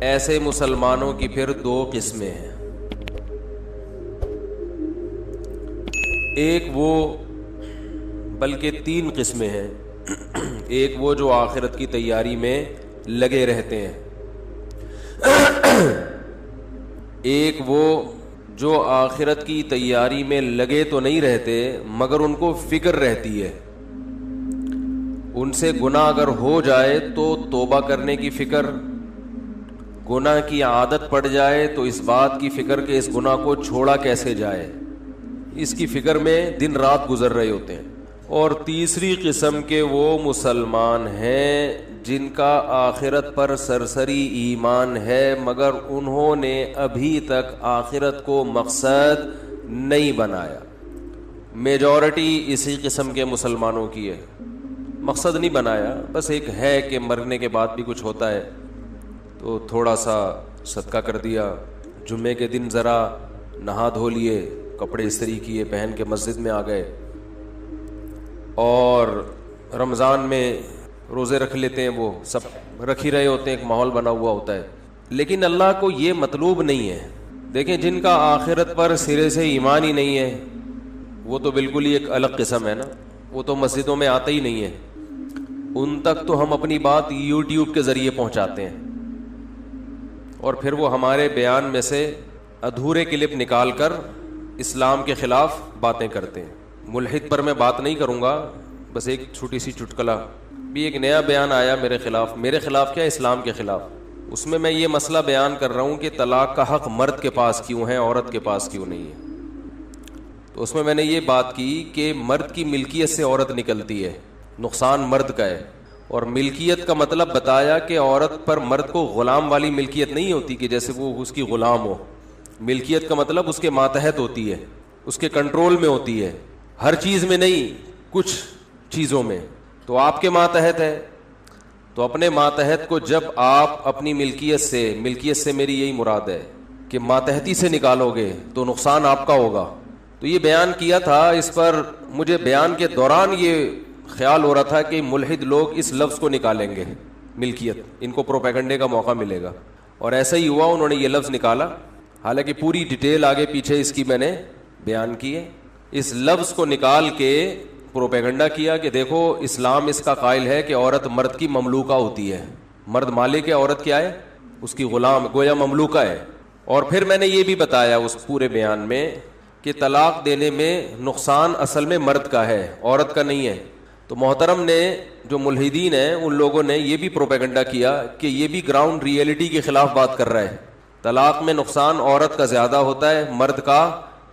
ایسے مسلمانوں کی پھر دو قسمیں ہیں. ایک وہ، بلکہ تین قسمیں ہیں. ایک وہ جو آخرت کی تیاری میں لگے رہتے ہیں. ایک وہ جو آخرت کی تیاری میں لگے تو نہیں رہتے مگر ان کو فکر رہتی ہے. ان سے گناہ اگر ہو جائے تو توبہ کرنے کی فکر، گناہ کی عادت پڑ جائے تو اس بات کی فکر کہ اس گناہ کو چھوڑا کیسے جائے، اس کی فکر میں دن رات گزر رہے ہوتے ہیں. اور تیسری قسم کے وہ مسلمان ہیں جن کا آخرت پر سرسری ایمان ہے مگر انہوں نے ابھی تک آخرت کو مقصد نہیں بنایا. میجورٹی اسی قسم کے مسلمانوں کی ہے. مقصد نہیں بنایا، بس ایک ہے کہ مرنے کے بعد بھی کچھ ہوتا ہے تو تھوڑا سا صدقہ کر دیا، جمعے کے دن ذرا نہا دھو لیے، کپڑے استری کیے، پہن کے مسجد میں آ گئے، اور رمضان میں روزے رکھ لیتے ہیں. وہ سب رکھ ہی رہے ہوتے ہیں، ایک ماحول بنا ہوا ہوتا ہے. لیکن اللہ کو یہ مطلوب نہیں ہے. دیکھیں، جن کا آخرت پر سرے سے ایمان ہی نہیں ہے وہ تو بالکل ہی ایک الگ قسم ہے نا. وہ تو مسجدوں میں آتے ہی نہیں ہے. ان تک تو ہم اپنی بات یوٹیوب کے ذریعے پہنچاتے ہیں اور پھر وہ ہمارے بیان میں سے ادھورے کلپ نکال کر اسلام کے خلاف باتیں کرتے ہیں. ملحد پر میں بات نہیں کروں گا، بس ایک چھوٹی سی چٹکلا بھی، ایک نیا بیان آیا میرے خلاف کیا، اسلام کے خلاف. اس میں یہ مسئلہ بیان کر رہا ہوں کہ طلاق کا حق مرد کے پاس کیوں ہے، عورت کے پاس کیوں نہیں ہے. تو اس میں نے یہ بات کی کہ مرد کی ملکیت سے عورت نکلتی ہے، نقصان مرد کا ہے. اور ملکیت کا مطلب بتایا کہ عورت پر مرد کو غلام والی ملکیت نہیں ہوتی کہ جیسے وہ اس کی غلام ہو. ملکیت کا مطلب اس کے ماتحت ہوتی ہے، اس کے کنٹرول میں ہوتی ہے، ہر چیز میں نہیں، کچھ چیزوں میں. تو آپ کے ماتحت ہے، تو اپنے ماتحت کو جب آپ اپنی ملکیت سے میری یہی مراد ہے کہ ماتحتی سے نکالو گے تو نقصان آپ کا ہوگا. تو یہ بیان کیا تھا. اس پر مجھے بیان کے دوران یہ خیال ہو رہا تھا کہ ملحد لوگ اس لفظ کو نکالیں گے، ملکیت، ان کو پروپیگنڈے کا موقع ملے گا. اور ایسا ہی ہوا، انہوں نے یہ لفظ نکالا. حالانکہ پوری ڈیٹیل آگے پیچھے اس کی میں نے بیان کی ہے. اس لفظ کو نکال کے پروپیگنڈا کیا کہ دیکھو اسلام اس کا قائل ہے کہ عورت مرد کی مملوکہ ہوتی ہے. مرد مالک ہے، عورت کیا ہے، اس کی غلام، گویا مملوکہ ہے. اور پھر میں نے یہ بھی بتایا اس پورے بیان میں کہ طلاق دینے میں نقصان اصل میں مرد کا ہے، عورت کا نہیں ہے. تو محترم نے، جو ملحدین ہیں، ان لوگوں نے یہ بھی پروپیگنڈا کیا کہ یہ بھی گراؤنڈ ریئلٹی کے خلاف بات کر رہا ہے. طلاق میں نقصان عورت کا زیادہ ہوتا ہے، مرد کا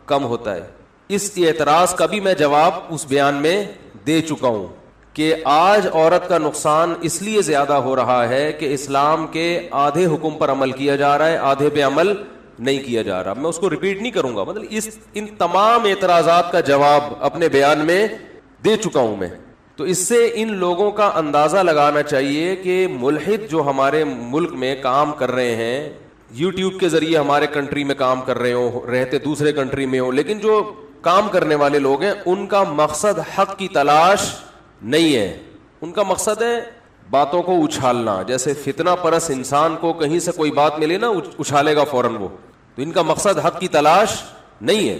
کم ہوتا ہے. اس اعتراض کا بھی میں جواب اس بیان میں دے چکا ہوں کہ آج عورت کا نقصان اس لیے زیادہ ہو رہا ہے کہ اسلام کے آدھے حکم پر عمل کیا جا رہا ہے، آدھے پہ عمل نہیں کیا جا رہا. میں اس کو ریپیٹ نہیں کروں گا، مطلب ان تمام اعتراضات کا جواب اپنے بیان میں دے چکا ہوں میں. تو اس سے ان لوگوں کا اندازہ لگانا چاہیے کہ ملحد جو ہمارے ملک میں کام کر رہے ہیں، یوٹیوب کے ذریعے ہمارے کنٹری میں کام کر رہے ہوں، رہتے دوسرے کنٹری میں ہوں، لیکن جو کام کرنے والے لوگ ہیں ان کا مقصد حق کی تلاش نہیں ہے. ان کا مقصد ہے باتوں کو اچھالنا. جیسے فتنہ پرست انسان کو کہیں سے کوئی بات ملے نا، اچھالے گا فوراً وہ. تو ان کا مقصد حق کی تلاش نہیں ہے.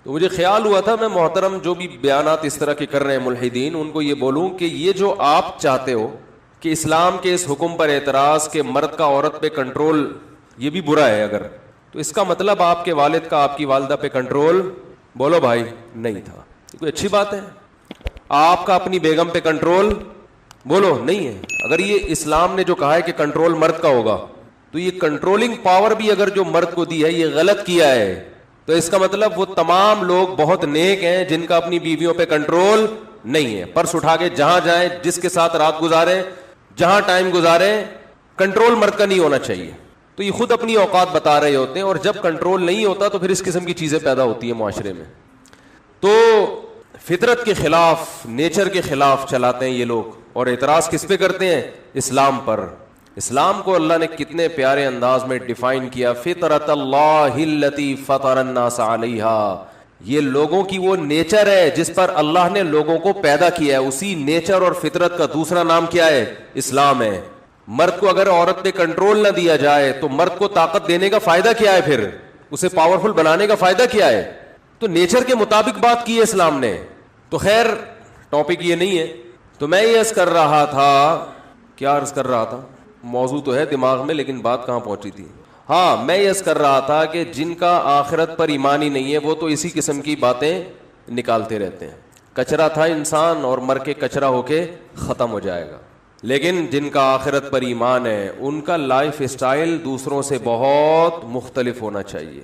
تو مجھے خیال ہوا تھا میں محترم جو بھی بیانات اس طرح کے کر رہے ہیں ملحدین، ان کو یہ بولوں کہ یہ جو آپ چاہتے ہو کہ اسلام کے اس حکم پر اعتراض کہ مرد کا عورت پہ کنٹرول، یہ بھی برا ہے اگر، تو اس کا مطلب آپ کے والد کا آپ کی والدہ پہ کنٹرول، بولو بھائی، نہیں تھا. کوئی اچھی بات ہے؟ آپ کا اپنی بیگم پہ کنٹرول، بولو، نہیں ہے. اگر یہ اسلام نے جو کہا ہے کہ کنٹرول مرد کا ہوگا، تو یہ کنٹرولنگ پاور بھی اگر جو مرد کو دی ہے یہ غلط کیا ہے، تو اس کا مطلب وہ تمام لوگ بہت نیک ہیں جن کا اپنی بیویوں پہ کنٹرول نہیں ہے. پرس اٹھا کے جہاں جائیں، جس کے ساتھ رات گزاریں، جہاں ٹائم گزاریں، کنٹرول مرد کا نہیں ہونا چاہیے. تو یہ خود اپنی اوقات بتا رہے ہوتے ہیں، اور جب کنٹرول نہیں ہوتا تو پھر اس قسم کی چیزیں پیدا ہوتی ہیں معاشرے میں. تو فطرت کے خلاف، نیچر کے خلاف چلاتے ہیں یہ لوگ. اور اعتراض کس پہ کرتے ہیں؟ اسلام پر. اسلام کو اللہ نے کتنے پیارے انداز میں ڈیفائن کیا، فطرت اللہ التی فطر الناس علیہا. یہ لوگوں کی وہ نیچر ہے جس پر اللہ نے لوگوں کو پیدا کیا ہے. اسی نیچر اور فطرت کا دوسرا نام کیا ہے؟ اسلام ہے. مرد کو اگر عورت پہ کنٹرول نہ دیا جائے تو مرد کو طاقت دینے کا فائدہ کیا ہے؟ پھر اسے پاورفل بنانے کا فائدہ کیا ہے؟ تو نیچر کے مطابق بات کی ہے اسلام نے. تو خیر ٹاپک یہ نہیں ہے. تو میں یہ عرض کر رہا تھا, کیا عرض کر رہا تھا, موضوع تو ہے دماغ میں لیکن بات کہاں پہنچی تھی. ہاں, میں یہ عرض کر رہا تھا کہ جن کا آخرت پر ایمان ہی نہیں ہے وہ تو اسی قسم کی باتیں نکالتے رہتے ہیں. کچرا تھا انسان اور مر کے کچرا ہو کے ختم ہو جائے گا. لیکن جن کا آخرت پر ایمان ہے ان کا لائف اسٹائل دوسروں سے بہت مختلف ہونا چاہیے.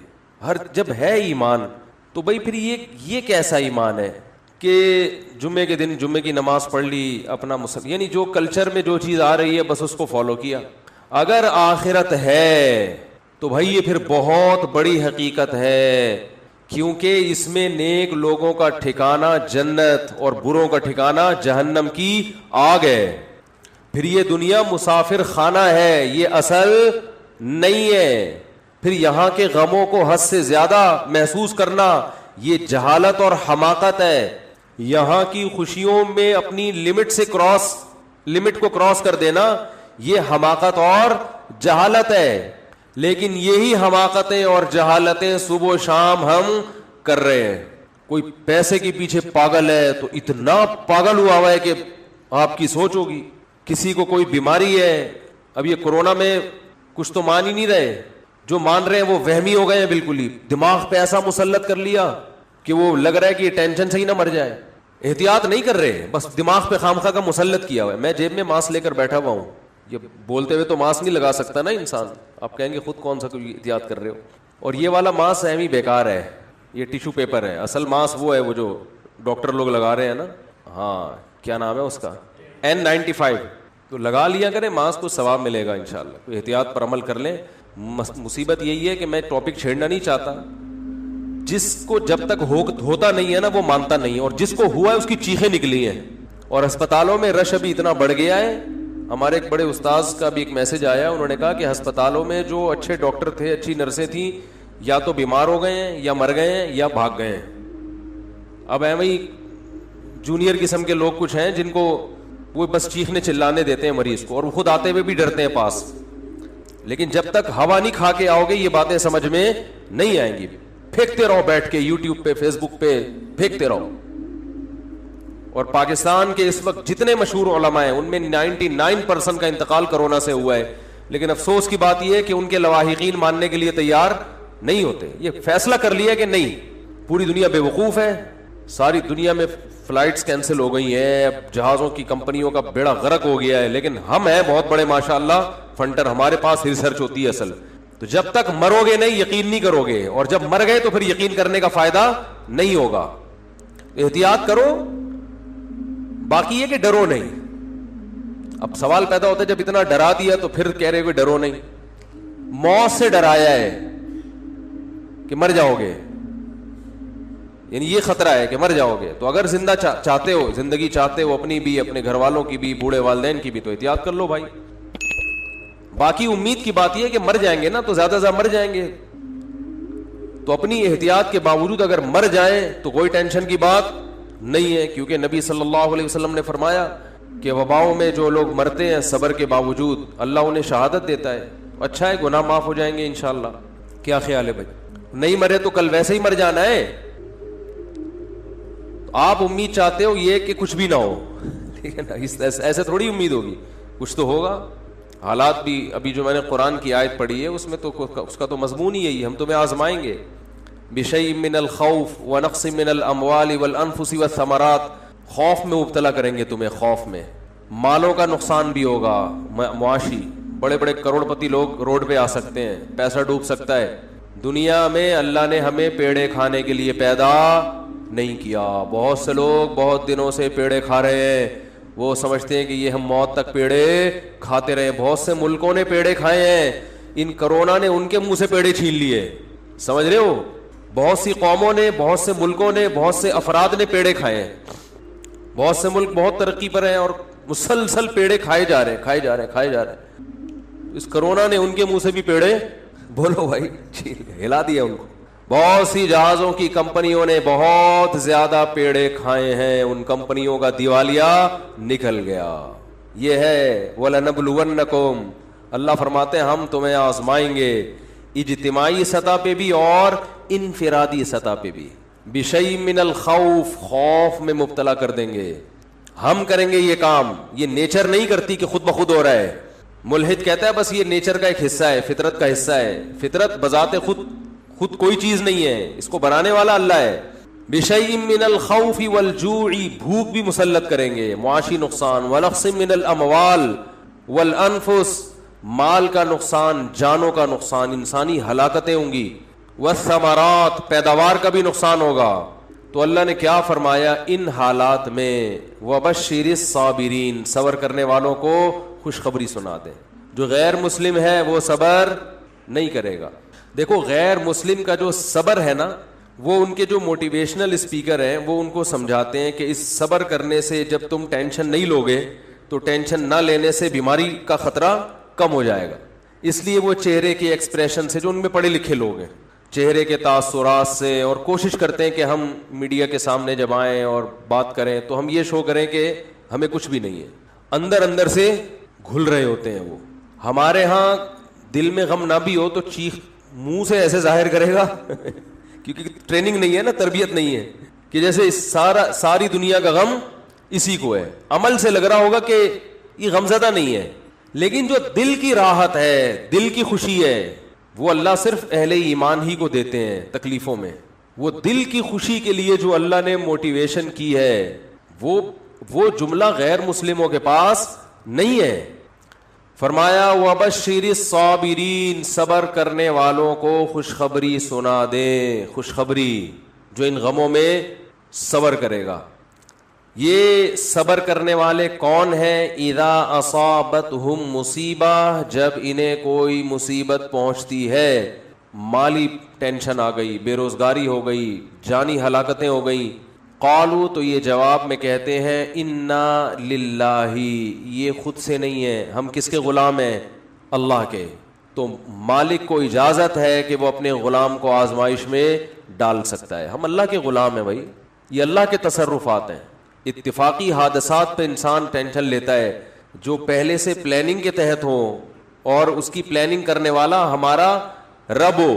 جب ہے ایمان تو بھائی پھر یہ کیسا ایمان ہے کہ جمعے کے دن جمعے کی نماز پڑھ لی, اپنا یعنی جو کلچر میں جو چیز آ رہی ہے بس اس کو فالو کیا. اگر آخرت ہے تو بھائی یہ پھر بہت بڑی حقیقت ہے, کیونکہ اس میں نیک لوگوں کا ٹھکانہ جنت اور بروں کا ٹھکانہ جہنم کی آگ ہے. پھر یہ دنیا مسافر خانہ ہے, یہ اصل نہیں ہے. پھر یہاں کے غموں کو حد سے زیادہ محسوس کرنا یہ جہالت اور حماقت ہے. یہاں کی خوشیوں میں اپنی لمٹ کو کراس کر دینا یہ حماقت اور جہالت ہے. لیکن یہی حماقتیں اور جہالتیں صبح و شام ہم کر رہے ہیں. کوئی پیسے کے پیچھے پاگل ہے تو اتنا پاگل ہوا ہے کہ آپ کی سوچ ہوگی. کسی کو کوئی بیماری ہے, اب یہ کورونا میں کچھ تو مان ہی نہیں رہے, جو مان رہے ہیں وہ وہمی ہو گئے ہیں بالکل ہی. دماغ پہ ایسا مسلط کر لیا کہ وہ لگ رہا ہے کہ یہ ٹینشن سے ہی نہ مر جائے. احتیاط نہیں کر رہے, بس دماغ پہ خامخواہ کا مسلط کیا ہوا ہے. میں جیب میں ماسک لے کر بیٹھا ہوا ہوں, یہ بولتے ہوئے تو ماسک نہیں لگا سکتا نا انسان. آپ کہیں گے خود کون سا کوئی احتیاط کر رہے ہو. اور یہ والا ماسک اہم ہی بیکار ہے, یہ ٹیشو پیپر ہے. اصل ماسک وہ ہے وہ جو ڈاکٹر لوگ لگا رہے ہیں نا, ہاں کیا نام ہے اس کا, N95. تو لگا لیا کریں ماسک, کو ثواب ملے گا انشاءاللہ. تو احتیاط پر عمل کر لیں. مصیبت یہی ہے کہ میں ٹاپک چھیڑنا نہیں چاہتا. جس کو جب تک ہوتا نہیں ہے نا وہ مانتا نہیں, اور جس کو ہوا ہے اس کی چیخیں نکلی ہیں. اور ہسپتالوں میں رش ابھی اتنا بڑھ گیا ہے. ہمارے ایک بڑے استاذ کا بھی ایک میسج آیا, انہوں نے کہا کہ ہسپتالوں میں جو اچھے ڈاکٹر تھے, اچھی نرسیں تھیں, یا تو بیمار ہو گئے ہیں یا مر گئے ہیں یا بھاگ گئے ہیں. اب ایویں جونیئر قسم کے لوگ کچھ ہیں جن کو وہ بس چیخنے چلانے دیتے ہیں مریض کو, اور وہ خود آتے ہوئے بھی ڈرتے ہیں پاس. لیکن جب تک ہوا نہیں کھا کے آؤ گے یہ باتیں سمجھ میں نہیں آئیں گی. پھینکتے رہو بیٹھ کے یوٹیوب پہ, فیس بک پہ پھینکتے رہو. اور پاکستان کے اس وقت جتنے مشہور علماء ہیں ان میں 99% کا انتقال کرونا سے ہوا ہے. لیکن افسوس کی بات یہ ہے کہ ان کے لواحقین ماننے کے لیے تیار نہیں ہوتے. یہ فیصلہ کر لیا کہ نہیں, پوری دنیا بے وقوف ہے, ساری دنیا میں فلائٹس کینسل ہو گئی ہیں, جہازوں کی کمپنیوں کا بیڑا غرق ہو گیا ہے. لیکن ہم ہیں بہت بڑے ماشاءاللہ فنٹر, ہمارے پاس ریسرچ ہوتی ہے اصل. تو جب تک مرو گے نہیں یقین نہیں کرو گے, اور جب مر گئے تو پھر یقین کرنے کا فائدہ نہیں ہوگا. احتیاط کرو, باقی یہ کہ ڈرو نہیں. اب سوال پیدا ہوتا ہے جب اتنا ڈرا دیا تو پھر کہہ رہے کہ ڈرو نہیں. موت سے ڈرایا ہے کہ مر جاؤ گے, یعنی یہ خطرہ ہے کہ مر جاؤ گے. تو اگر زندہ چاہتے ہو, زندگی چاہتے ہو اپنی بھی, اپنے گھر والوں کی بھی, بوڑھے والدین کی بھی, تو احتیاط کر لو بھائی. باقی امید کی بات یہ ہے کہ مر جائیں گے نا تو زیادہ زیادہ مر جائیں گے, تو اپنی احتیاط کے باوجود اگر مر جائیں تو کوئی ٹینشن کی بات نہیں ہے. کیونکہ نبی صلی اللہ علیہ وسلم نے فرمایا کہ وباؤں میں جو لوگ مرتے ہیں صبر کے باوجود اللہ انہیں شہادت دیتا ہے. اچھا ہے, گناہ معاف ہو جائیں گے انشاءاللہ. کیا خیال ہے بھائی؟ نہیں مرے تو کل ویسے ہی مر جانا ہے. آپ امید چاہتے ہو یہ کہ کچھ بھی نہ ہو, ٹھیک ہے نا, ایسے تھوڑی امید ہوگی, کچھ تو ہوگا. حالات بھی ابھی جو میں نے قرآن کی آیت پڑھی ہے اس میں تو اس کا تو مضمون ہی یہی, ہم تمہیں آزمائیں گے. بشیء من الخوف ونقص من الاموال والانفس والثمرات, خوف میں مبتلا کریں گے تمہیں, خوف میں مالوں کا نقصان بھی ہوگا معاشی. بڑے بڑے کروڑ پتی لوگ روڈ پہ آ سکتے ہیں, پیسہ ڈوب سکتا ہے. دنیا میں اللہ نے ہمیں پیڑے کھانے کے لیے پیدا نہیں کیا. بہت سے لوگ بہت دنوں سے پیڑے کھا رہے ہیں, وہ سمجھتے ہیں کہ یہ ہم موت تک پیڑے کھاتے رہے. بہت سے ملکوں نے پیڑے کھائے ہیں, ان کرونا نے ان کے منہ سے پیڑے چھین لیے. سمجھ رہے ہو, بہت سی قوموں نے, بہت سے ملکوں نے, بہت سے افراد نے پیڑے کھائے ہیں. بہت سے ملک بہت ترقی پر ہیں اور مسلسل پیڑے کھائے جا رہے ہیں. اس کرونا نے ان کے منہ سے بھی پیڑے, بولو بھائی, ہلا دیا ان کو. بہت سی جہازوں کی کمپنیوں نے بہت زیادہ پیڑے کھائے ہیں, ان کمپنیوں کا دیوالیہ نکل گیا. یہ ہے وَلَنَبْلُوَنَّكُمْ، اللہ فرماتے ہیں ہم تمہیں آزمائیں گے، اجتماعی سطح پہ بھی اور انفرادی سطح پہ بھی، بِشَيْءٍ مِّنَ الْخَوْفِ، خوف میں مبتلا کر دیں گے، ہم کریں گے یہ کام، یہ نیچر نہیں کرتی کہ خود بخود ہو رہا ہے۔ ملحد کہتا ہے بس یہ نیچر کا ایک حصہ ہے، فطرت کا حصہ ہے، فطرت بذات خود کوئی چیز نہیں ہے، اس کو بنانے والا اللہ ہے۔ بِشَيْءٍ مِّنَ الْخَوْفِ وَالْجُوعِ، بھوک بھی مسلط کریں گے، معاشی نقصان، وَنَقْصٍ مِّنَ الْأَمْوَالِ وَالْأَنفُسِ، مال کا نقصان، جانوں کا نقصان، انسانی ہلاکتیں ہوں گی، وَالثَّمَرَاتِ، پیداوار کا بھی نقصان ہوگا۔ تو اللہ نے کیا فرمایا ان حالات میں، وَبَشِّرِ الصَّابِرِينَ، صبر کرنے والوں کو خوشخبری سنا دیں۔ جو غیر مسلم ہے وہ صبر نہیں کرے گا۔ دیکھو غیر مسلم کا جو صبر ہے نا، وہ ان کے جو موٹیویشنل اسپیکر ہیں وہ ان کو سمجھاتے ہیں کہ اس صبر کرنے سے جب تم ٹینشن نہیں لوگے تو ٹینشن نہ لینے سے بیماری کا خطرہ کم ہو جائے گا۔ اس لیے وہ چہرے کے ایکسپریشن سے، جو ان میں پڑھے لکھے لوگ ہیں، چہرے کے تاثرات سے، اور کوشش کرتے ہیں کہ ہم میڈیا کے سامنے جب آئیں اور بات کریں تو ہم یہ شو کریں کہ ہمیں کچھ بھی نہیں ہے، اندر اندر سے گھل رہے ہوتے ہیں وہ۔ ہمارے ہاں دل میں غم نہ بھی ہو تو چیخ منہ سے ایسے ظاہر کرے گا کیونکہ ٹریننگ نہیں ہے نا، تربیت نہیں ہے، کہ جیسے ساری دنیا کا غم اسی کو ہے۔ عمل سے لگ رہا ہوگا کہ یہ غمزدہ نہیں ہے، لیکن جو دل کی راحت ہے، دل کی خوشی ہے، وہ اللہ صرف اہل ایمان ہی کو دیتے ہیں تکلیفوں میں۔ وہ دل کی خوشی کے لیے جو اللہ نے موٹیویشن کی ہے، وہ جملہ غیر مسلموں کے پاس نہیں ہے۔ فرمایا وَبَشِّرِ الصَّابِرِينَ، صبر کرنے والوں کو خوشخبری سنا دے، خوشخبری، جو ان غموں میں صبر کرے گا۔ یہ صبر کرنے والے کون ہیں؟ اذا اصابتہم مصیبہ، جب انہیں کوئی مصیبت پہنچتی ہے، مالی ٹینشن آ گئی، بے روزگاری ہو گئی، جانی ہلاکتیں ہو گئیں، قالوا، تو یہ جواب میں کہتے ہیں انا للہ، یہ خود سے نہیں ہے، ہم کس کے غلام ہیں؟ اللہ کے۔ تو مالک کو اجازت ہے کہ وہ اپنے غلام کو آزمائش میں ڈال سکتا ہے، ہم اللہ کے غلام ہیں بھائی، یہ اللہ کے تصرفات ہیں۔ اتفاقی حادثات پہ انسان ٹینشن لیتا ہے، جو پہلے سے پلاننگ کے تحت ہو، اور اس کی پلاننگ کرنے والا ہمارا رب ہو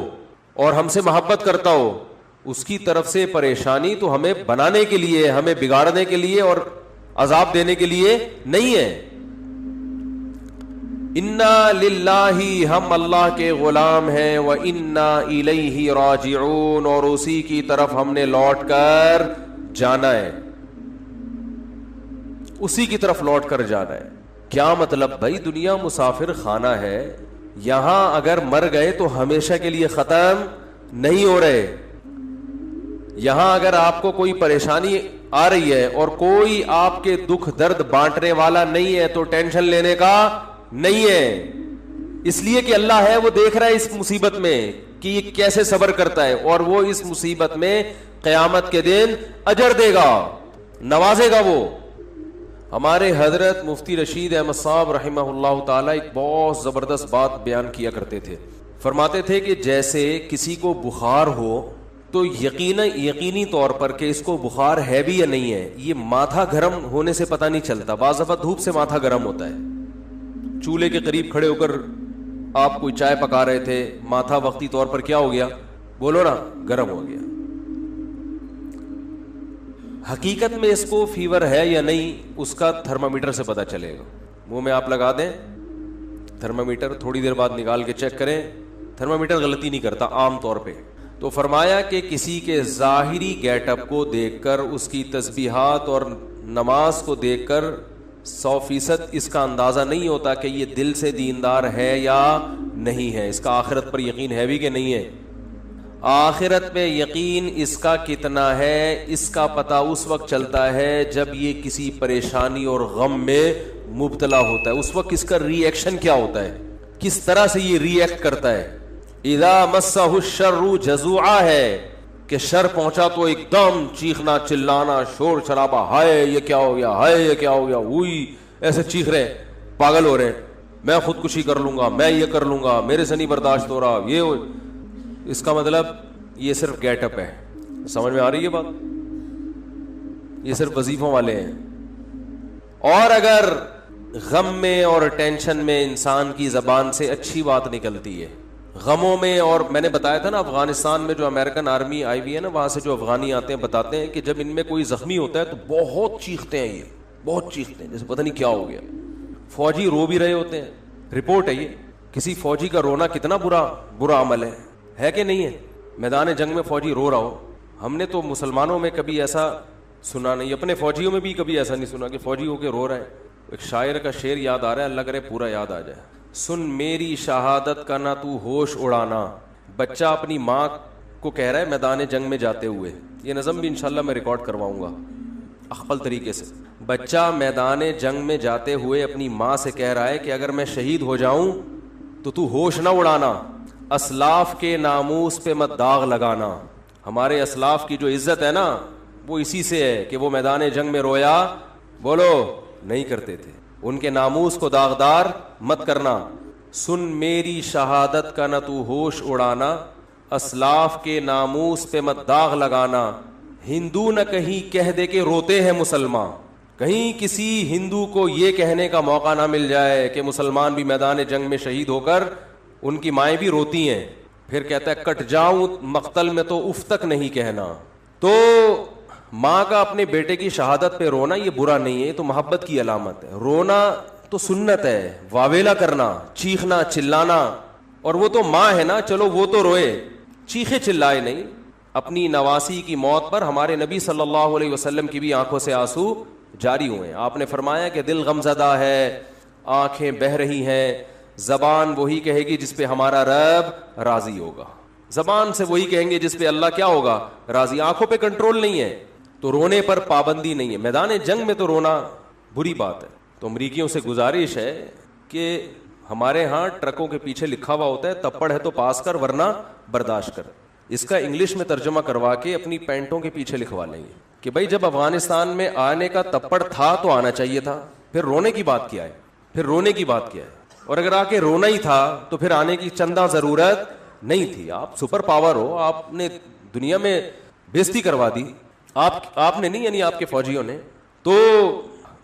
اور ہم سے محبت کرتا ہو، اس کی طرف سے پریشانی تو ہمیں بنانے کے لیے، ہمیں بگاڑنے کے لیے اور عذاب دینے کے لیے نہیں ہے۔ انا للہ، ہم اللہ کے غلام ہیں، وَإِنَّا إِلَيْهِ رَاجِعُونَ، اور اسی کی طرف ہم نے لوٹ کر جانا ہے، اسی کی طرف لوٹ کر جانا ہے۔ کیا مطلب بھائی؟ دنیا مسافر خانہ ہے، یہاں اگر مر گئے تو ہمیشہ کے لیے ختم نہیں ہو رہے۔ یہاں اگر آپ کو کوئی پریشانی آ رہی ہے اور کوئی آپ کے دکھ درد بانٹنے والا نہیں ہے تو ٹینشن لینے کا نہیں ہے، اس لیے کہ اللہ ہے، وہ دیکھ رہا ہے اس مصیبت میں کہ یہ کیسے صبر کرتا ہے، اور وہ اس مصیبت میں قیامت کے دن اجر دے گا، نوازے گا۔ وہ ہمارے حضرت مفتی رشید احمد صاحب رحمہ اللہ تعالی ایک بہت زبردست بات بیان کیا کرتے تھے، فرماتے تھے کہ جیسے کسی کو بخار ہو تو یقینی طور پر کہ اس کو بخار ہے بھی یا نہیں ہے، یہ ماتھا گرم ہونے سے پتہ نہیں چلتا، بعض دفعہ دھوپ سے ماتھا گرم ہوتا ہے، چولہے کے قریب کھڑے ہو کر آپ کوئی چائے پکا رہے تھے، ماتھا وقتی طور پر کیا ہو گیا؟ بولو نا، گرم ہو گیا۔ حقیقت میں اس کو فیور ہے یا نہیں، اس کا تھرمامیٹر سے پتہ چلے گا۔ منہ میں آپ لگا دیں تھرمامیٹر، تھوڑی دیر بعد نکال کے چیک کریں، تھرمامیٹر غلطی نہیں کرتا عام طور پہ۔ تو فرمایا کہ کسی کے ظاہری گیٹ اپ کو دیکھ کر، اس کی تسبیحات اور نماز کو دیکھ کر 100% اس کا اندازہ نہیں ہوتا کہ یہ دل سے دیندار ہے یا نہیں ہے، اس کا آخرت پر یقین ہے بھی کہ نہیں ہے۔ آخرت پہ یقین اس کا کتنا ہے، اس کا پتہ اس وقت چلتا ہے جب یہ کسی پریشانی اور غم میں مبتلا ہوتا ہے، اس وقت اس کا ری ایکشن کیا ہوتا ہے، کس طرح سے یہ ری ایکٹ کرتا ہے۔ اذا مسہ الشر جزوعا ہے کہ شر پہنچا تو ایک دم چیخنا چلانا، شور شرابہ، ہائے یہ کیا ہو گیا، ہائے یہ کیا ہو گیا، ہوئی ایسے چیخ رہے ہیں، پاگل ہو رہے ہیں، میں خودکشی کر لوں گا، میں یہ کر لوں گا، میرے سے نہیں برداشت ہو رہا، یہ ہو۔ اس کا مطلب یہ صرف گیٹ اپ ہے۔ سمجھ میں آ رہی ہے بات؟ یہ صرف وظیفوں والے ہیں۔ اور اگر غم میں اور ٹینشن میں انسان کی زبان سے اچھی بات نکلتی ہے. غموں میں, اور میں نے بتایا تھا نا افغانستان میں جو امریکن آرمی آئی ہوئی ہے نا, وہاں سے جو افغانی آتے ہیں بتاتے ہیں کہ جب ان میں کوئی زخمی ہوتا ہے تو بہت چیختے ہیں, یہ بہت چیختے ہیں جیسے پتہ نہیں کیا ہو گیا. فوجی رو بھی رہے ہوتے ہیں. رپورٹ ہے یہ. کسی فوجی کا رونا کتنا برا عمل ہے کہ نہیں ہے؟ میدان جنگ میں فوجی رو رہا ہو. ہم نے تو مسلمانوں میں کبھی ایسا سنا نہیں, اپنے فوجیوں میں بھی کبھی ایسا نہیں سنا کہ فوجی ہو کے رو رہا ہے. ایک شاعر کا شعر یاد آ رہا ہے, اللہ کرے پورا یاد آ جائے. سن میری شہادت کا نہ تو ہوش اڑانا. بچہ اپنی ماں کو کہہ رہا ہے میدان جنگ میں جاتے ہوئے, یہ نظم بھی انشاءاللہ میں ریکارڈ کرواؤں گا اخپل طریقے سے. بچہ میدان جنگ میں جاتے ہوئے اپنی ماں سے کہہ رہا ہے کہ اگر میں شہید ہو جاؤں تو ہوش نہ اڑانا, اسلاف کے ناموس پہ مت داغ لگانا. ہمارے اسلاف کی جو عزت ہے نا وہ اسی سے ہے کہ وہ میدان جنگ میں رویا بولو نہیں کرتے تھے. ان کے ناموس کو داغدار مت کرنا. سن میری شہادت کا نہ تو ہوش اڑانا, اسلاف کے ناموس پہ مت داغ لگانا. ہندو نہ کہیں کہہ دے کہ روتے ہیں مسلمان. کہیں کسی ہندو کو یہ کہنے کا موقع نہ مل جائے کہ مسلمان بھی میدان جنگ میں شہید ہو کر ان کی مائیں بھی روتی ہیں. پھر کہتا ہے کٹ جاؤں مقتل میں تو اف تک نہیں کہنا. تو ماں کا اپنے بیٹے کی شہادت پہ رونا یہ برا نہیں ہے, یہ تو محبت کی علامت ہے. رونا تو سنت ہے, واویلا کرنا, چیخنا چلانا. اور وہ تو ماں ہے نا, چلو وہ تو روئے, چیخے چلائے نہیں. اپنی نواسی کی موت پر ہمارے نبی صلی اللہ علیہ وسلم کی بھی آنکھوں سے آنسو جاری ہوئے. آپ نے فرمایا کہ دل غمزدہ ہے, آنکھیں بہہ رہی ہیں, زبان وہی کہے گی جس پہ ہمارا رب راضی ہوگا. زبان سے وہی کہیں گے جس پہ اللہ کیا ہوگا راضی. آنکھوں پہ کنٹرول نہیں ہے تو رونے پر پابندی نہیں ہے. میدان جنگ میں تو رونا بری بات ہے. تو امریکیوں سے گزارش ہے کہ ہمارے ہاں ٹرکوں کے پیچھے لکھا ہوا ہوتا ہے تپڑ ہے تو پاس کر ورنہ برداشت کر. اس کا انگلش میں ترجمہ کروا کے اپنی پینٹوں کے پیچھے لکھوا لیں گے کہ بھائی جب افغانستان میں آنے کا تپڑ تھا تو آنا چاہیے تھا, پھر رونے کی بات کیا ہے, پھر رونے کی بات کیا ہے. اور اگر آ کے رونا ہی تھا تو پھر آنے کی چندہ ضرورت نہیں تھی. آپ سپر پاور ہو, آپ نے دنیا میں بےزتی کروا دی, آپ نے نہیں یعنی آپ کے فوجیوں نے. تو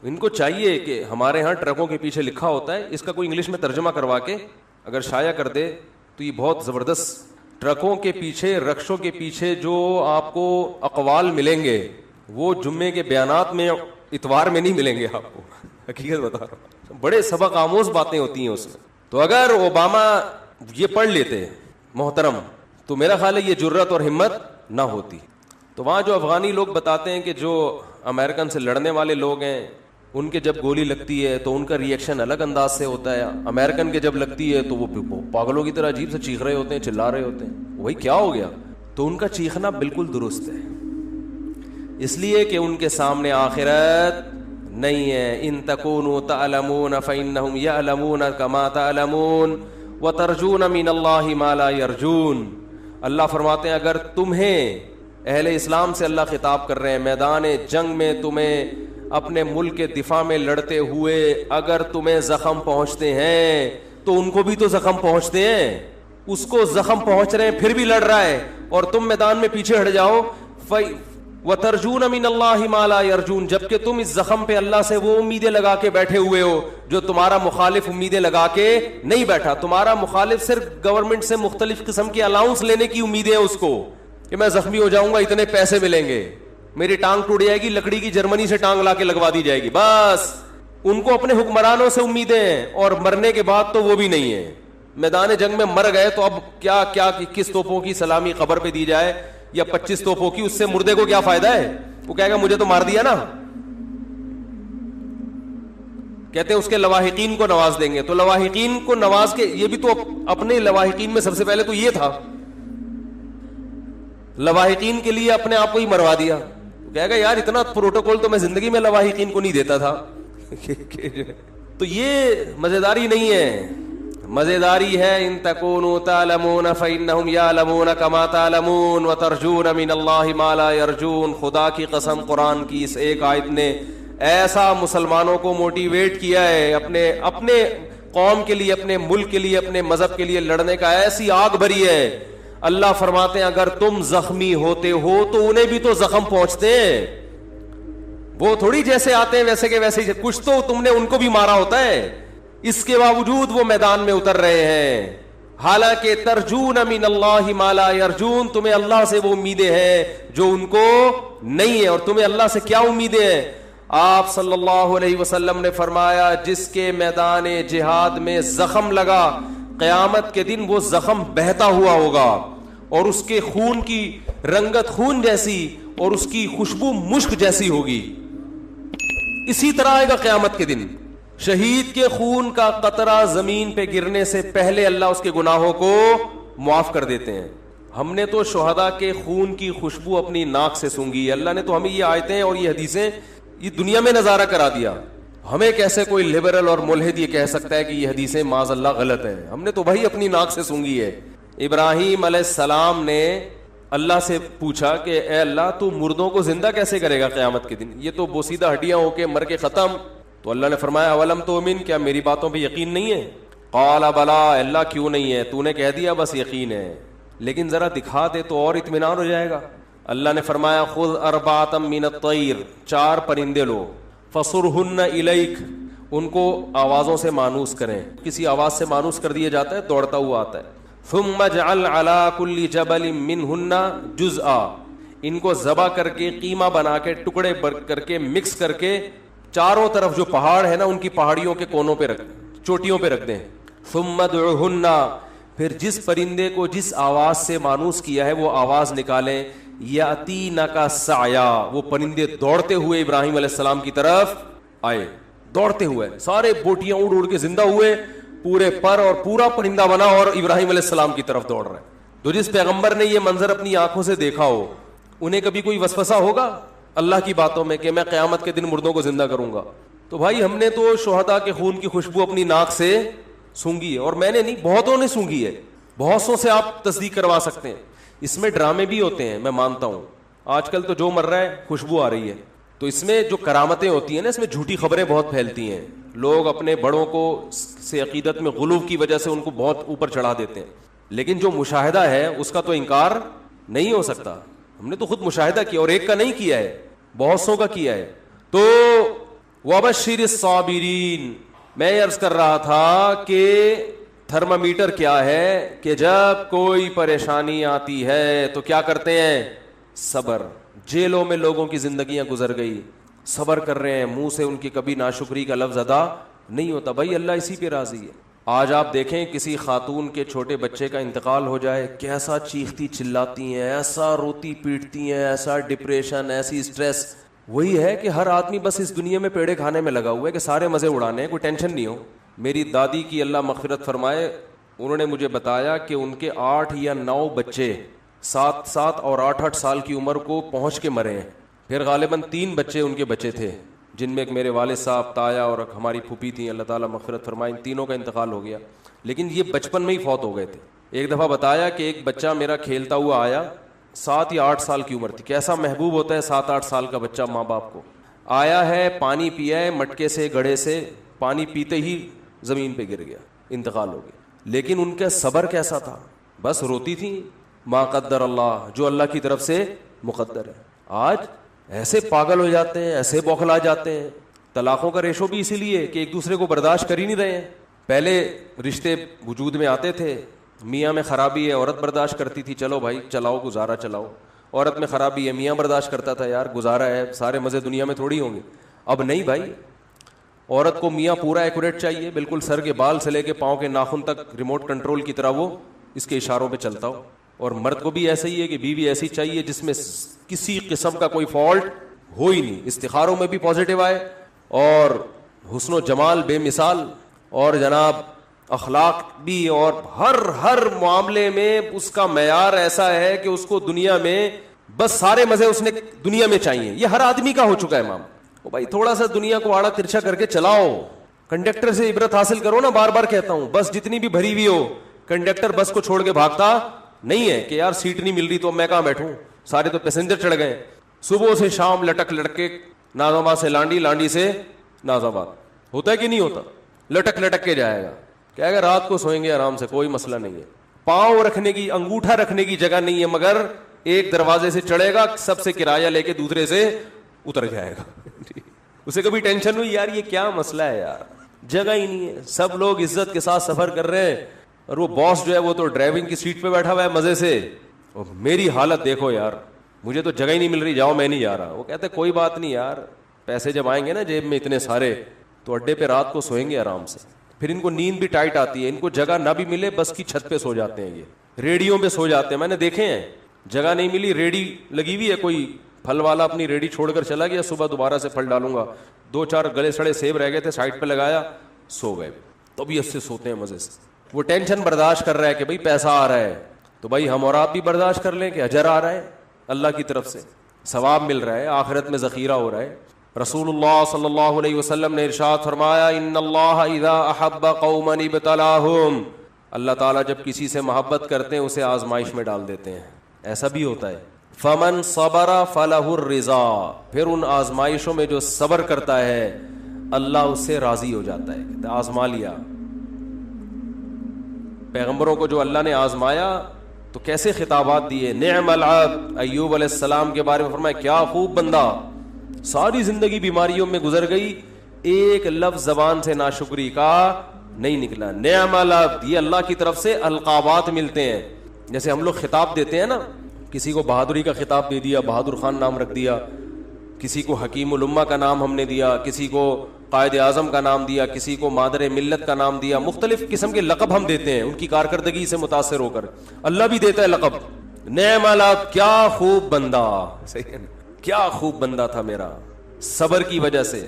ان کو چاہیے کہ ہمارے ہاں ٹرکوں کے پیچھے لکھا ہوتا ہے, اس کا کوئی انگلش میں ترجمہ کروا کے اگر شائع کر دے تو یہ بہت زبردست. ٹرکوں کے پیچھے رکشوں کے پیچھے جو آپ کو اقوال ملیں گے وہ جمعے کے بیانات میں اتوار میں نہیں ملیں گے آپ کو, حقیقت بتا رہا ہوں. بڑے سبق آموز باتیں ہوتی ہیں اس میں. تو اگر اوباما یہ پڑھ لیتے محترم تو میرا خیال ہے یہ جرت اور ہمت نہ ہوتی. تو وہاں جو افغانی لوگ بتاتے ہیں کہ جو امریکن سے لڑنے والے لوگ ہیں ان کے جب گولی لگتی ہے تو ان کا ریئیکشن الگ انداز سے ہوتا ہے. امریکن کے جب لگتی ہے تو وہ پاگلوں کی طرح عجیب سے چیخ رہے ہوتے ہیں, چلا رہے ہوتے ہیں, وہی کیا ہو گیا. تو ان کا چیخنا بالکل درست ہے, اس لیے کہ ان کے سامنے آخرت نہیں ہے. ان تکونوا تعلمون فانهم يعلمون كما تعلمون وترجون من الله ما لا يرجون. اللہ فرماتے ہیں اگر تمہیں, اہل اسلام سے اللہ خطاب کر رہے ہیں, میدان جنگ میں تمہیں اپنے ملک کے دفاع میں لڑتے ہوئے اگر تمہیں زخم پہنچتے ہیں تو ان کو بھی تو زخم پہنچتے ہیں. اس کو زخم پہنچ رہے ہیں پھر بھی لڑ رہا ہے اور تم میدان میں پیچھے ہٹ جاؤ. وَتَرْجُونَ مِنَ اللَّهِ مَا لَا يَرْجُونَ, جبکہ تم اس زخم پہ اللہ سے وہ امیدیں لگا کے بیٹھے ہوئے ہو جو تمہارا مخالف امیدیں لگا کے نہیں بیٹھا. تمہارا مخالف صرف گورنمنٹ سے مختلف قسم کی الاؤنس لینے کی امیدیں ہیں اس کو کہ میں زخمی ہو جاؤں گا اتنے پیسے ملیں گے, میری ٹانگ ٹوٹ جائے گی, لکڑی کی جرمنی سے ٹانگ لا کے لگوا دی جائے گی, بس. ان کو اپنے حکمرانوں سے امیدیں ہیں اور مرنے کے بعد تو وہ بھی نہیں ہے. میدان جنگ میں مر گئے تو اب کیا کس توپوں کی سلامی قبر پہ دی جائے یا 25 توپوں کی, اس سے مردے کو کیا فائدہ ہے. وہ کہے گا مجھے تو مار دیا نا. کہتے ہیں اس کے لواحقین کو نواز دیں گے. تو لواحقین کو نواز کے, یہ بھی تو اپنے لواحقین میں سب سے پہلے تو یہ تھا, لواحقین کے لیے اپنے آپ کو ہی مروا دیا. کہے گا یار اتنا پروٹوکول تو میں زندگی میں لواحقین کو نہیں دیتا تھا. تو یہ مزیداری نہیں ہے. مزیداری ہے ان تکونوا تعلمون فانهم يعلمون كما تعلمون وترجون من الله ما لا يرجون. خدا کی قسم قرآن کی اس ایک آیت نے ایسا مسلمانوں کو موٹیویٹ کیا ہے اپنے قوم کے لیے, اپنے ملک کے لیے, اپنے مذہب کے لیے لڑنے کا, ایسی آگ بھری ہے. اللہ فرماتے ہیں اگر تم زخمی ہوتے ہو تو انہیں بھی تو زخم پہنچتے ہیں. وہ تھوڑی جیسے آتے ہیں ویسے کے ویسے ہی، کچھ تو تم نے ان کو بھی مارا ہوتا ہے، اس کے باوجود وہ میدان میں اتر رہے ہیں. حالانکہ ترجون من اللہ ما لا یرجون، تمہیں اللہ سے وہ امیدیں ہیں جو ان کو نہیں ہے. اور تمہیں اللہ سے کیا امیدیں ہیں؟ آپ صلی اللہ علیہ وسلم نے فرمایا جس کے میدان جہاد میں زخم لگا، قیامت کے دن وہ زخم بہتا ہوا ہوگا اور اس کے خون کی رنگت خون جیسی اور اس کی خوشبو مشک جیسی ہوگی. اسی طرح آئے گا قیامت کے دن. شہید کے خون کا قطرہ زمین پہ گرنے سے پہلے اللہ اس کے گناہوں کو معاف کر دیتے ہیں. ہم نے تو شہداء کے خون کی خوشبو اپنی ناک سے سونگھی ہے. اللہ نے تو ہمیں یہ آیتیں اور یہ حدیثیں یہ دنیا میں نظارہ کرا دیا. ہمیں کیسے کوئی لبرل اور ملحد یہ کہہ سکتا ہے کہ یہ حدیثیں معاذ اللہ غلط ہیں؟ ہم نے تو بھائی اپنی ناک سے سونگھی ہے. ابراہیم علیہ السلام نے اللہ سے پوچھا کہ اے اللہ تو مردوں کو زندہ کیسے کرے گا قیامت کے دن؟ یہ تو بوسیدہ ہڈیاں ہو کے مر کے ختم. تو اللہ نے فرمایا اولم تؤمن، کیا میری باتوں پہ یقین نہیں ہے؟ قال بلا، اللہ کیوں نہیں ہے، تو نے کہہ دیا بس یقین ہے، لیکن ذرا دکھا دے تو اور اطمینان ہو جائے گا. اللہ نے فرمایا خذ اربعۃ من الطیر، 4 پرندے لو، فصرہن الیک، ان کو آوازوں سے مانوس کریں. کسی آواز سے مانوس کر دیا جاتا ہے دوڑتا ہوا آتا ہے. ثم اجعل علی کل جبل منہن جزءا، ان کو ذبح کر کے قیمہ بنا کے ٹکڑے کر کے مکس کر کے چاروں طرف جو پہاڑ ہے نا ان کی پہاڑیوں کے کونوں پہ رکھ، چوٹیوں پہ رکھ دیں. ثم ادعوہن، پھر جس پرندے کو جس آواز سے مانوس کیا ہے وہ آواز نکالیں. یاتینک سعیا، وہ پرندے دوڑتے ہوئے ابراہیم علیہ السلام کی طرف آئے، دوڑتے ہوئے سارے بوٹیاں اڑ اڑ کے زندہ ہوئے، پورے پر اور پورا پرندہ بنا اور ابراہیم علیہ السلام کی طرف دوڑ رہے. تو جس پیغمبر نے یہ منظر اپنی آنکھوں سے دیکھا ہو انہیں کبھی کوئی وسوسہ ہوگا اللہ کی باتوں میں کہ میں قیامت کے دن مردوں کو زندہ کروں گا؟ تو بھائی ہم نے تو شہداء کے خون کی خوشبو اپنی ناک سے سونگھی ہے، اور میں نے نہیں، بہتوں نے سونگھی ہے. بہت سو سے آپ تصدیق کروا سکتے ہیں. اس میں ڈرامے بھی ہوتے ہیں، میں مانتا ہوں. آج کل تو جو مر رہا ہے خوشبو آ رہی ہے، تو اس میں جو کرامتیں ہوتی ہیں نا اس میں جھوٹی خبریں بہت پھیلتی ہیں. لوگ اپنے بڑوں کو سے عقیدت میں غلو کی وجہ سے ان کو بہت اوپر چڑھا دیتے ہیں، لیکن جو مشاہدہ ہے اس کا تو انکار نہیں ہو سکتا. ہم نے تو خود مشاہدہ کیا، اور ایک کا نہیں کیا ہے، بہت سو کا کیا ہے. تو وبشر الصابرین، میں عرض کر رہا تھا کہ تھرمامیٹر کیا ہے کہ جب کوئی پریشانی آتی ہے تو کیا کرتے ہیں؟ صبر. جیلوں میں لوگوں کی زندگیاں گزر گئی، صبر کر رہے ہیں، منہ سے ان کی کبھی ناشکری کا لفظ ادا نہیں ہوتا. بھائی اللہ اسی پہ راضی ہے. آج آپ دیکھیں کسی خاتون کے چھوٹے بچے کا انتقال ہو جائے، کیسا چیختی چلاتی ہیں، ایسا روتی پیٹتی ہیں، ایسا ڈپریشن، ایسی سٹریس. وہی ہے کہ ہر آدمی بس اس دنیا میں پیڑے کھانے میں لگا ہوا ہے کہ سارے مزے اڑانے ہیں، کوئی ٹینشن نہیں ہو. میری دادی کی اللہ مغفرت فرمائے، انہوں نے مجھے بتایا کہ ان کے 8 یا 9 بچے 7 اور 8 سال کی عمر کو پہنچ کے مرے ہیں. پھر غالباً 3 بچے ان کے بچے تھے، جن میں ایک میرے والد صاحب، تایا اور ہماری پھوپھی تھیں، اللہ تعالیٰ مغفرت فرمائے. ان تینوں کا انتقال ہو گیا، لیکن یہ بچپن میں ہی فوت ہو گئے تھے. ایک دفعہ بتایا کہ ایک بچہ میرا کھیلتا ہوا آیا، 7 یا 8 سال کی عمر تھی. کیسا محبوب ہوتا ہے 7-8 سال کا بچہ ماں باپ کو. آیا ہے، پانی پیا ہے مٹکے سے، گڑھے سے، پانی پیتے ہی زمین پہ گر گیا، انتقال ہو گیا. لیکن ان کا صبر کیسا تھا، بس روتی تھی ما قدر اللہ، جو اللہ کی طرف سے مقدر ہے. آج ایسے پاگل ہو جاتے ہیں، ایسے بوکھلا جاتے ہیں. طلاقوں کا ریشو بھی اسی لیے کہ ایک دوسرے کو برداشت کر ہی نہیں رہے ہیں. پہلے رشتے وجود میں آتے تھے، میاں میں خرابی ہے، عورت برداشت کرتی تھی، چلو بھائی چلاؤ گزارا چلاؤ. عورت میں خرابی ہے، میاں برداشت کرتا تھا، یار گزارا ہے، سارے مزے دنیا میں تھوڑی ہوں گے. اب نہیں بھائی، عورت کو میاں پورا ایکوریٹ چاہیے، بالکل سر کے بال سے لے کے پاؤں کے ناخن تک ریموٹ کنٹرول کی طرح وہ اس کے اشاروں پہ چلتا ہو. اور مرد کو بھی ایسا ہی ہے کہ بیوی ایسی چاہیے جس میں کسی قسم کا کوئی فالٹ ہو ہی نہیں. استخاروں میں بھی پازیٹیو آئے، اور حسن و جمال بے مثال، اور جناب اخلاق بھی، اور ہر معاملے میں اس کا معیار ایسا ہے کہ اس کو دنیا میں بس سارے مزے اس نے دنیا میں چاہیے. یہ ہر آدمی کا ہو چکا ہے مام. بھائی تھوڑا سا دنیا کو آڑا ترچھا کر کے چلاؤ، کنڈکٹر سے عبرت حاصل کرو نا. بار بار کہتا ہوں، بس جتنی بھی بھری ہوئی ہو، کنڈکٹر بس کو چھوڑ کے بھاگتا نہیں ہے کہ یار سیٹ نہیں مل رہی تو میں کہاں بیٹھوں، سارے تو پیسنجر چڑھ گئے. صبح سے شام لٹک کے نازآباد سے لانڈی، لانڈی سے نازآباد. ہوتا ہے کہ نہیں ہوتا؟ لٹک کے جائے گا، کہے گا رات کو سوئیں گے آرام سے، کوئی مسئلہ نہیں ہے. پاؤں رکھنے کی، انگوٹھا رکھنے کی جگہ نہیں ہے، مگر ایک دروازے سے چڑھے گا، سب سے کرایہ لے کے دوسرے سے اتر جائے گا. اسے کبھی ٹینشن ہوئی یار یہ کیا مسئلہ ہے یار, جگہ ہی نہیں ہے, سب لوگ عزت کے ساتھ سفر کر رہے ہیں اور وہ باس جو ہے وہ تو ڈرائیونگ کی سیٹ پہ بیٹھا ہوا ہے مزے سے, اور میری حالت دیکھو یار, مجھے تو جگہ ہی نہیں مل رہی, جاؤ میں نہیں جا رہا. وہ کہتے کوئی بات نہیں یار, پیسے جب آئیں گے نا جیب میں اتنے سارے تو اڈے پہ رات کو سوئیں گے آرام سے. پھر ان کو نیند بھی ٹائٹ آتی ہے, ان کو جگہ نہ بھی ملے بس کی چھت پہ سو جاتے ہیں, یہ ریڑیوں پہ سو جاتے ہیں, میں نے دیکھے ہیں. جگہ نہیں ملی, ریڑی لگی ہوئی ہے, کوئی پھل والا اپنی ریڑی چھوڑ کر چلا گیا, صبح دوبارہ سے پھل ڈالوں گا, 2-4 گلے سڑے سیب رہ گئے تھے سائڈ پہ لگایا, سو گئے. طبیعت سے سوتے ہیں مزے سے. وہ ٹینشن برداشت کر رہا ہے کہ بھائی پیسہ آ رہا ہے, تو بھائی ہم اور آپ بھی برداشت کر لیں کہ اجر آ رہا ہے اللہ کی طرف سے, ثواب مل رہا ہے, آخرت میں ذخیرہ ہو رہا ہے. رسول اللہ صلی اللہ علیہ وسلم نے ارشاد فرمایا ان اللہ اذا احب قوما ابتلاهم, اللہ تعالیٰ جب کسی سے محبت کرتے ہیں اسے آزمائش میں ڈال دیتے ہیں. ایسا بھی ہوتا ہے. فمن صبر فلہ الرضا, پھر ان آزمائشوں میں جو صبر کرتا ہے اللہ اس سے راضی ہو جاتا ہے. آزما لیا پیغمبروں کو جو اللہ نے آزمایا تو کیسے خطابات دیے. نعم العبد, ایوب علیہ السلام کے بارے میں فرمایا کیا خوب بندہ, ساری زندگی بیماریوں میں گزر گئی, ایک لفظ زبان سے ناشکری کا نہیں نکلا. نعم العبد, یہ اللہ کی طرف سے القابات ملتے ہیں. جیسے ہم لوگ خطاب دیتے ہیں نا, کسی کو بہادری کا خطاب دے دیا, بہادر خان نام رکھ دیا, کسی کو حکیم الامہ کا نام ہم نے دیا, کسی کو قائد اعظم کا نام دیا, کسی کو مادر ملت کا نام دیا, مختلف قسم کے لقب ہم دیتے ہیں ان کی کارکردگی سے متاثر ہو کر. اللہ بھی دیتا ہے لقب, نعم العبد, کیا خوب بندہ, صحیح ہے نا, کیا خوب بندہ تھا میرا صبر کی وجہ سے.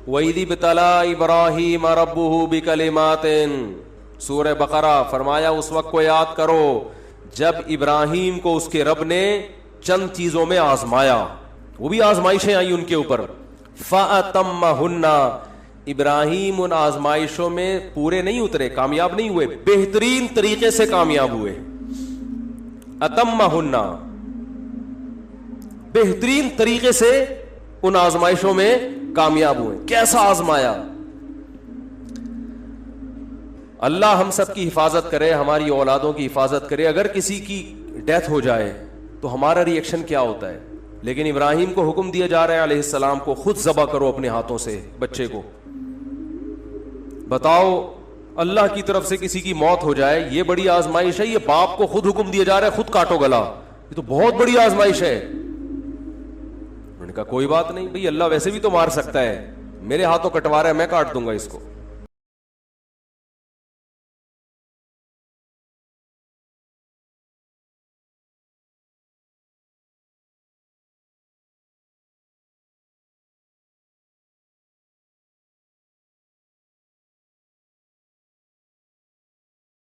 وَإِذِ ابْتَلَىٰ إِبْرَاهِيمَ رَبُّهُ بِكَلِمَاتٍ, سورہ بقرہ, فرمایا اس وقت کو یاد کرو جب ابراہیم کو اس کے رب نے چند چیزوں میں آزمایا, وہ بھی آزمائشیں آئی ان کے اوپر. فَأَتَمَّهُنَّ, ابراہیم ان آزمائشوں میں پورے نہیں اترے, کامیاب نہیں ہوئے, بہترین طریقے سے کامیاب ہوئے. اتمہن, بہترین طریقے سے ان آزمائشوں میں کامیاب ہوئے. کیسا آزمایا؟ اللہ ہم سب کی حفاظت کرے, ہماری اولادوں کی حفاظت کرے. اگر کسی کی ڈیتھ ہو جائے تو ہمارا ری ایکشن کیا ہوتا ہے, لیکن ابراہیم کو حکم دیا جا رہا ہے علیہ السلام کو, خود ذبح کرو اپنے ہاتھوں سے بچے کو. بتاؤ اللہ کی طرف سے کسی کی موت ہو جائے, یہ بڑی آزمائش ہے. یہ باپ کو خود حکم دیا جا رہا ہے خود کاٹو گلا, یہ تو بہت بڑی آزمائش ہے. انہوں نے کہا کوئی بات نہیں بھئی, اللہ ویسے بھی تو مار سکتا ہے, میرے ہاتھوں کٹوا رہا ہے, میں کاٹ دوں گا اس کو.